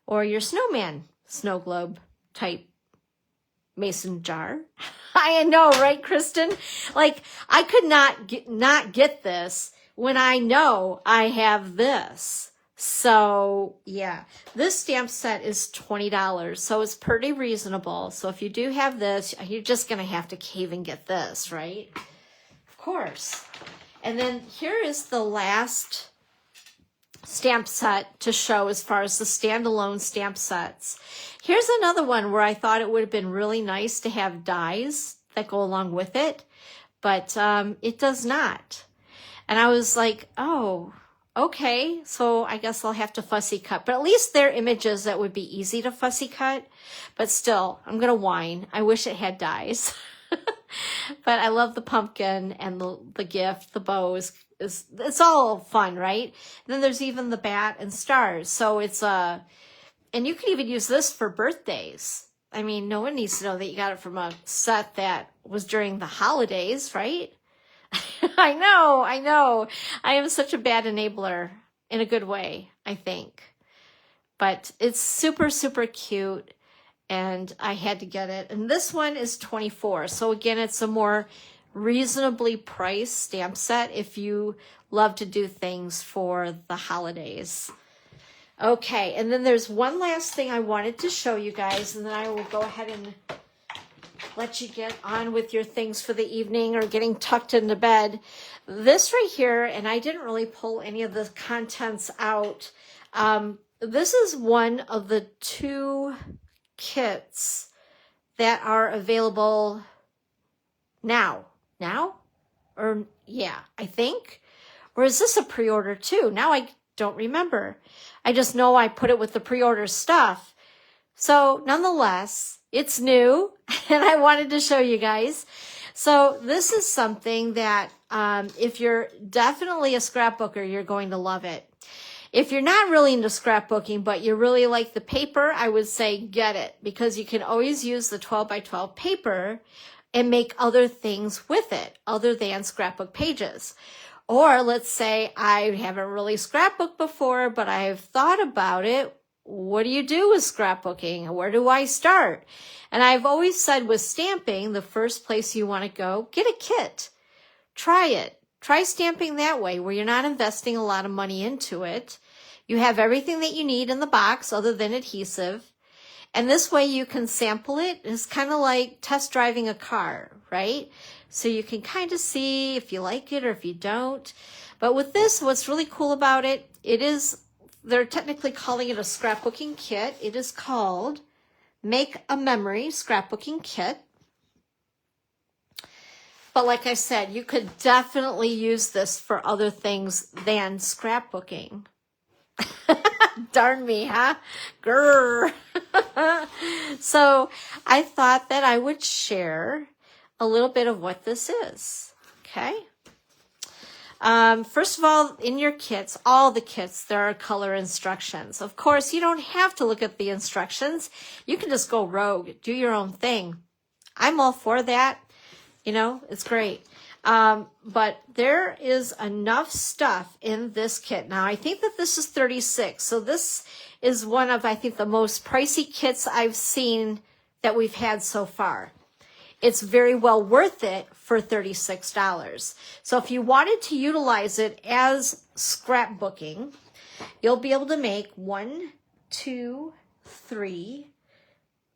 Or your snowman snow globe type mason jar. I know, right, Kristen? Like, I could not get this when I know I have this. So yeah, this stamp set is $20, so it's pretty reasonable. So if you do have this, you're just going to have to cave and get this, right? Of course. And then here is the last stamp set to show as far as the standalone stamp sets. Here's another one where I thought it would have been really nice to have dies that go along with it, but it does not. And I was like, oh, okay, so I guess I'll have to fussy cut. But at least they're images that would be easy to fussy cut. But still, I'm going to whine. I wish it had dies. But I love the pumpkin and the gift, the bows. It's all fun, right? And then there's even the bat and stars. So it's and you can even use this for birthdays. I mean, no one needs to know that you got it from a set that was during the holidays, right? I know. I am such a bad enabler in a good way, I think. But it's super, super cute, and I had to get it. And this one is $24. So again, it's a more reasonably priced stamp set if you love to do things for the holidays. Okay, and then there's one last thing I wanted to show you guys, and then I will go ahead and let you get on with your things for the evening or getting tucked into bed. This right here, and I didn't really pull any of the contents out. This is one of the 2 kits that are available now. Or yeah, I think. Or is this a pre-order too? Now I don't remember. I just know I put it with the pre-order stuff. So nonetheless, it's new, and I wanted to show you guys. So this is something that if you're definitely a scrapbooker, you're going to love it. If you're not really into scrapbooking, but you really like the paper, I would say get it, because you can always use the 12 by 12 paper and make other things with it other than scrapbook pages. Or let's say I haven't really scrapbooked before, but I've thought about it. What do you do with scrapbooking? Where do I start? And I've always said with stamping, the first place you want to go, get a kit. Try it. Try stamping that way where you're not investing a lot of money into it. You have everything that you need in the box other than adhesive. And this way you can sample it. It's kind of like test driving a car, right? So you can kind of see if you like it or if you don't. But with this, what's really cool about it, they're technically calling it a scrapbooking kit. It is called Make a Memory Scrapbooking Kit. But like I said, you could definitely use this for other things than scrapbooking. Darn me, huh? Grrr. So I thought that I would share a little bit of what this is. Okay. First of all, in your kits, all the kits, there are color instructions. Of course, you don't have to look at the instructions. You can just go rogue, do your own thing. I'm all for that. You know, it's great. But there is enough stuff in this kit. Now, I think that this is 36. So this is one of, I think, the most pricey kits I've seen that we've had so far. It's very well worth it for $36. So if you wanted to utilize it as scrapbooking, you'll be able to make 1, 2, 3,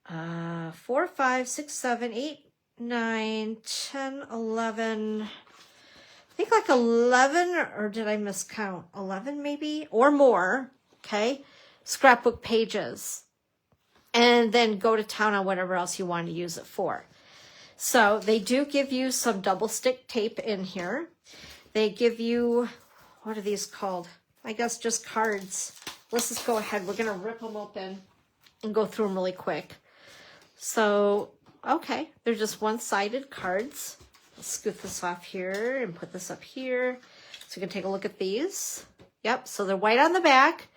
4, 5, 6, 7, 8, 9, 10, 11, I think like 11, or did I miscount? 11 maybe, or more, okay? Scrapbook pages. And then go to town on whatever else you want to use it for. So they do give you some double stick tape in here. They give you, what are these called? I guess just cards. Let's just go ahead. We're going to rip them open and go through them really quick. So, okay, they're just one-sided cards. Let's scoot this off here and put this up here. So you can take a look at these. Yep, so they're white on the back,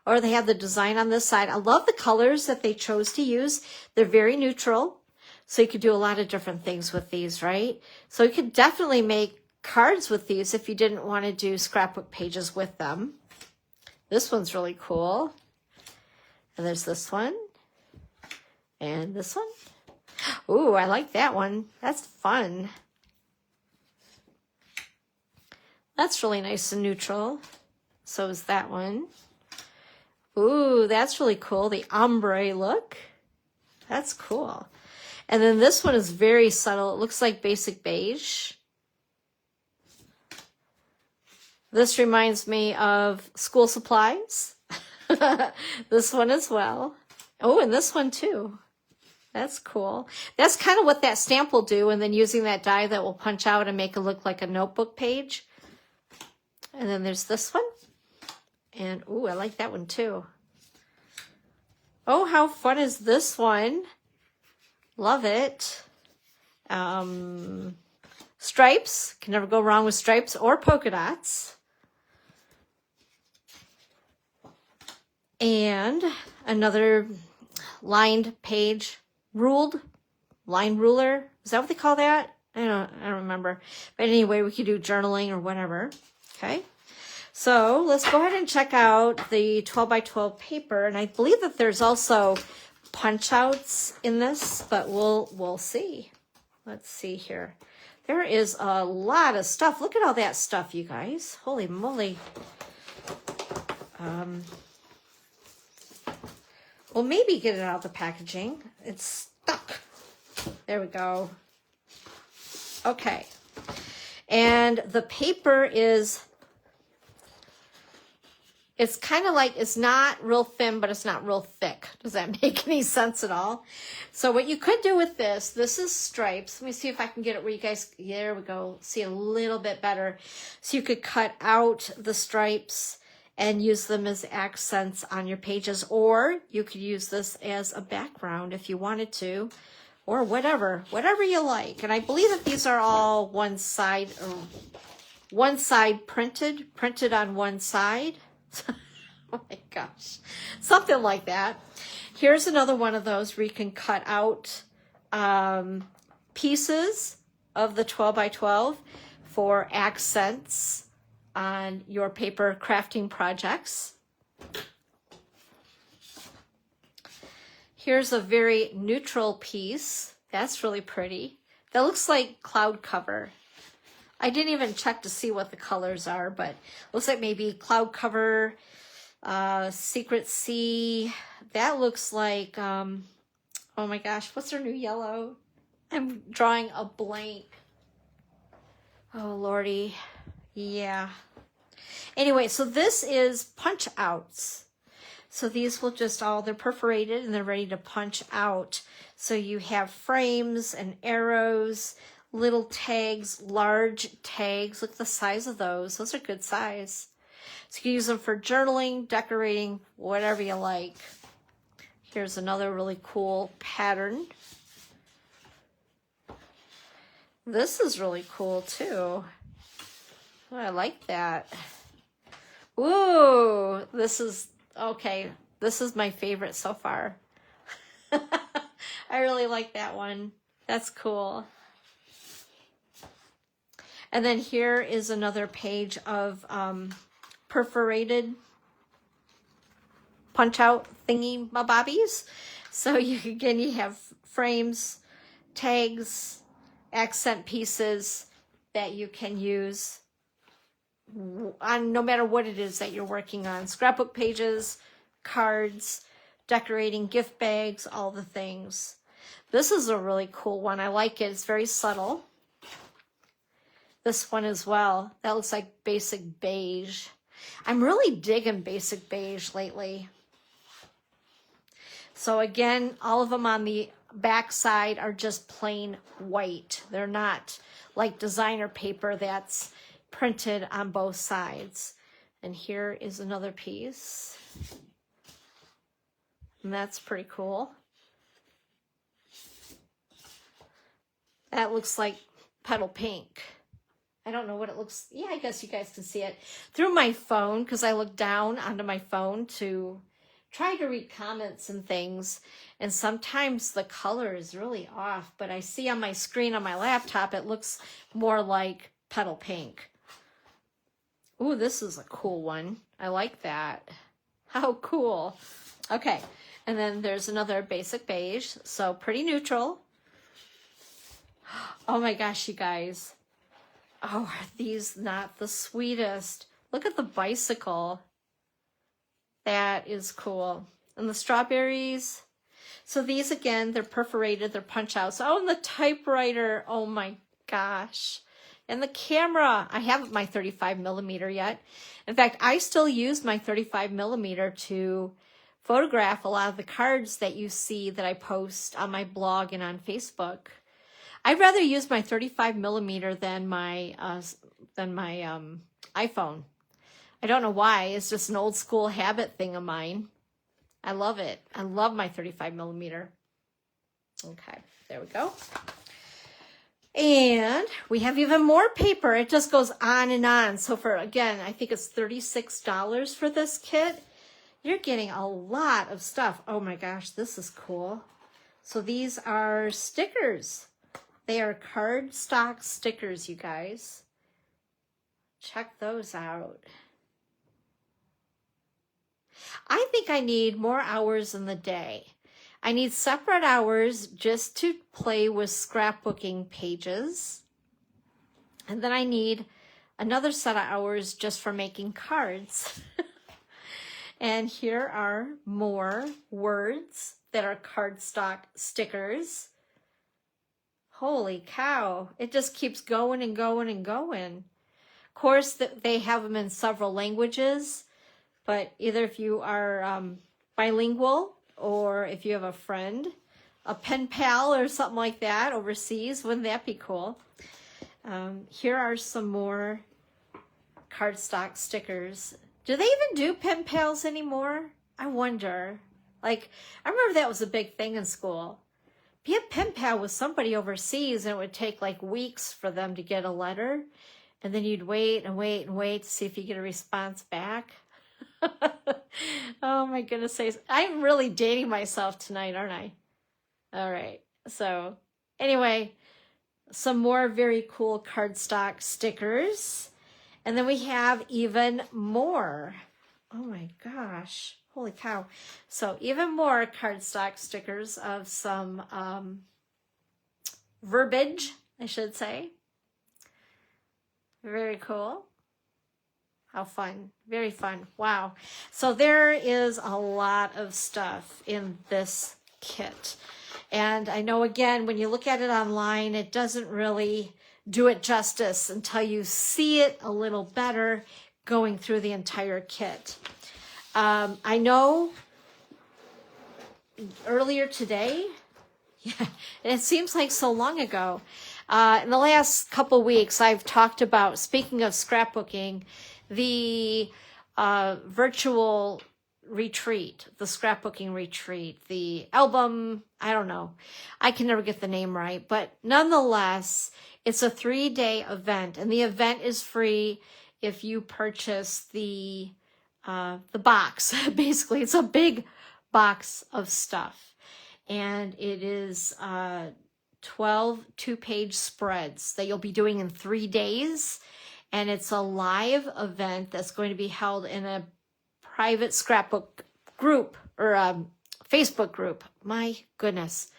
or they have the design on this side. I love the colors that they chose to use. They're very neutral, so you could do a lot of different things with these, right? So you could definitely make cards with these if you didn't want to do scrapbook pages with them. This one's really cool. And there's this one. And this one. Ooh, I like that one. That's fun. That's really nice and neutral. So is that one. Ooh, that's really cool. The ombre look. That's cool. And then this one is very subtle. It looks like basic beige. This reminds me of school supplies. This one as well. Oh, and this one too. That's cool. That's kind of what that stamp will do, and then using that die that will punch out and make it look like a notebook page. And then there's this one. And, ooh, I like that one too. Oh, how fun is this one? Love it. Stripes. Can never go wrong with stripes or polka dots. And another lined page, ruled, line ruler. Is that what they call that? I don't remember. But anyway, we could do journaling or whatever. Okay. So let's go ahead and check out the 12 by 12 paper. And I believe that there's also punch outs in this, but we'll see. Let's see here. There is a lot of stuff. Look at all that stuff, you guys. Holy moly. Well, maybe get it out of the packaging. It's stuck. There we go. Okay. And the paper is, it's kind of like, it's not real thin, but it's not real thick. Does that make any sense at all? So what you could do with this is stripes. Let me see if I can get it where you guys, there we go, see a little bit better. So you could cut out the stripes and use them as accents on your pages, or you could use this as a background if you wanted to, or whatever you like. And I believe that these are all one side printed on one side. Oh my gosh, something like that. Here's another one of those where you can cut out pieces of the 12 by 12 for accents on your paper crafting projects. Here's a very neutral piece. That's really pretty. That looks like cloud cover. I didn't even check to see what the colors are, but looks like maybe cloud cover, secret sea. That looks like, oh my gosh, what's their new yellow? I'm drawing a blank. Oh, Lordy. Yeah. Anyway, so this is punch outs. So these will just they're perforated and they're ready to punch out. So you have frames and arrows, little tags, large tags. Look at the size of those. Those are good size. So you can use them for journaling, decorating, whatever you like. Here's another really cool pattern. This is really cool too. Oh, I like that. Ooh, this is, okay. This is my favorite so far. I really like that one. That's cool. And then here is another page of perforated punch out thingy bobbies. So again, you have frames, tags, accent pieces that you can use on no matter what it is that you're working on. Scrapbook pages, cards, decorating, gift bags, all the things. This is a really cool one. I like it. It's very subtle. This one as well. That looks like basic beige. I'm really digging basic beige lately. So again, all of them on the back side are just plain white. They're not like designer paper that's printed on both sides. And here is another piece. And that's pretty cool. That looks like petal pink. I don't know what it looks. Yeah, I guess you guys can see it through my phone because I look down onto my phone to try to read comments and things. And sometimes the color is really off, but I see on my screen on my laptop, it looks more like petal pink. Ooh, this is a cool one. I like that. How cool. Okay. And then there's another basic beige. So pretty neutral. Oh my gosh, you guys. Oh, are these not the sweetest? Look at the bicycle. That is cool. And the strawberries. So these, again, they're perforated. They're punch outs. Oh, and the typewriter. Oh my gosh. And the camera. I haven't my 35 millimeter yet. In fact, I still use my 35 millimeter to photograph a lot of the cards that you see that I post on my blog and on Facebook. I'd rather use my 35 millimeter than my iPhone. I don't know why. It's just an old school habit thing of mine. I love it. I love my 35 millimeter. Okay, there we go. And we have even more paper. It just goes on and on. So for, again, I think it's $36 for this kit. You're getting a lot of stuff. Oh my gosh, this is cool. So these are stickers. They are cardstock stickers, you guys. Check those out. I think I need more hours in the day. I need separate hours just to play with scrapbooking pages. And then I need another set of hours just for making cards. And here are more words that are cardstock stickers. Holy cow. It just keeps going and going and going. Of course, they have them in several languages, but either if you are bilingual or if you have a friend, a pen pal or something like that overseas, wouldn't that be cool? Here are some more cardstock stickers. Do they even do pen pals anymore? I wonder. Like, I remember that was a big thing in school. Be a pen pal with somebody overseas, and it would take like weeks for them to get a letter. And then you'd wait and wait and wait to see if you get a response back. Oh my goodness sakes. I'm really dating myself tonight, aren't I? All right. So anyway, some more very cool cardstock stickers. And then we have even more. Oh my gosh. Holy cow. So even more cardstock stickers of some verbiage, I should say. Very cool. How fun. Very fun. Wow. So there is a lot of stuff in this kit. And I know, again, when you look at it online, it doesn't really do it justice until you see it a little better going through the entire kit. I know earlier today, yeah, it seems like so long ago. In the last couple weeks, I've talked about, speaking of scrapbooking, the virtual retreat, the scrapbooking retreat, the album, I don't know. I can never get the name right, but nonetheless, it's a 3-day event, and the event is free if you purchase the box. Basically, it's a big box of stuff, and it is 12 2-page spreads that you'll be doing in 3 days, and it's a live event that's going to be held in a private scrapbook group or Facebook group. My goodness.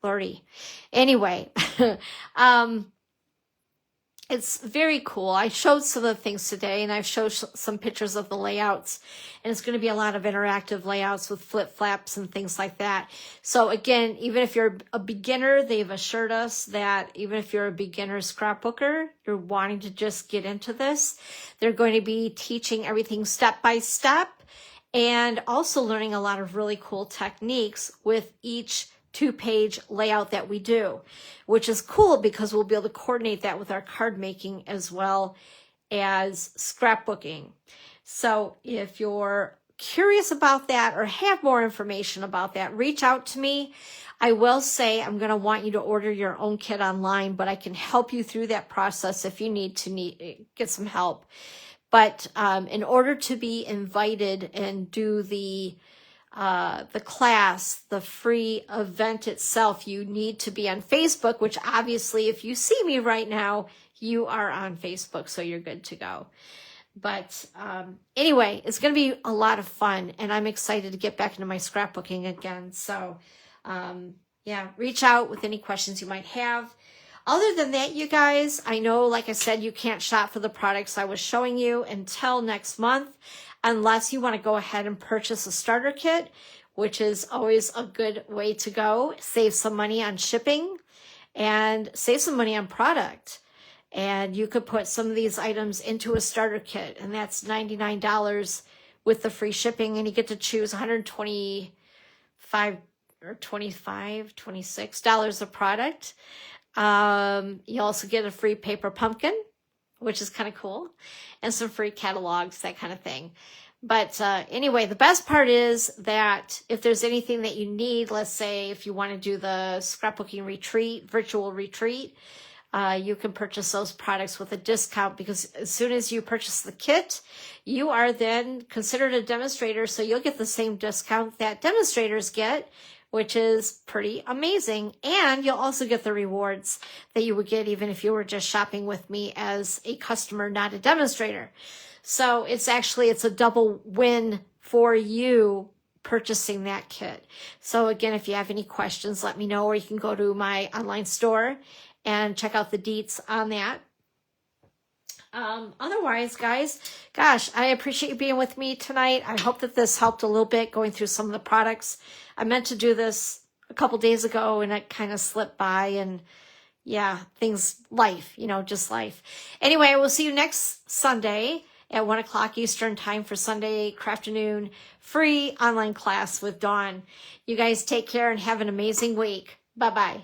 Lordy. Anyway, it's very cool. I showed some of the things today, and I've showed some pictures of the layouts, and it's going to be a lot of interactive layouts with flip flaps and things like that. So again, even if you're a beginner, they've assured us that even if you're a beginner scrapbooker, you're wanting to just get into this, they're going to be teaching everything step by step, and also learning a lot of really cool techniques with each 2-page layout that we do, which is cool because we'll be able to coordinate that with our card making as well as scrapbooking. So if you're curious about that or have more information about that, reach out to me. I will say I'm going to want you to order your own kit online, but I can help you through that process if you need to get some help. But in order to be invited and do the class, the free event itself, you need to be on Facebook, which obviously if you see me right now, you are on Facebook, so you're good to go. But anyway, it's going to be a lot of fun, and I'm excited to get back into my scrapbooking again. So yeah, reach out with any questions you might have. Other than that, you guys, I know, like I said, you can't shop for the products I was showing you until next month, unless you want to go ahead and purchase a starter kit, which is always a good way to go. Save some money on shipping and save some money on product. And you could put some of these items into a starter kit, and that's $99 with the free shipping, and you get to choose $125 or $26 of product. You also get a free paper pumpkin, which is kind of cool, and some free catalogs, that kind of thing. But anyway, the best part is that if there's anything that you need, let's say if you want to do the scrapbooking retreat, virtual retreat, you can purchase those products with a discount, because as soon as you purchase the kit, you are then considered a demonstrator, so you'll get the same discount that demonstrators get, which is pretty amazing. And you'll also get the rewards that you would get even if you were just shopping with me as a customer, not a demonstrator. So it's a double win for you purchasing that kit. So again, if you have any questions, let me know, or you can go to my online store and check out the deets on that. Otherwise, guys, gosh, I appreciate you being with me tonight. I hope that this helped a little bit going through some of the products. I meant to do this a couple days ago, and it kind of slipped by, and yeah, life, just life. Anyway, we'll see you next Sunday at 1 o'clock Eastern time for Sunday Crafternoon free online class with Dawn. You guys take care and have an amazing week. Bye-bye.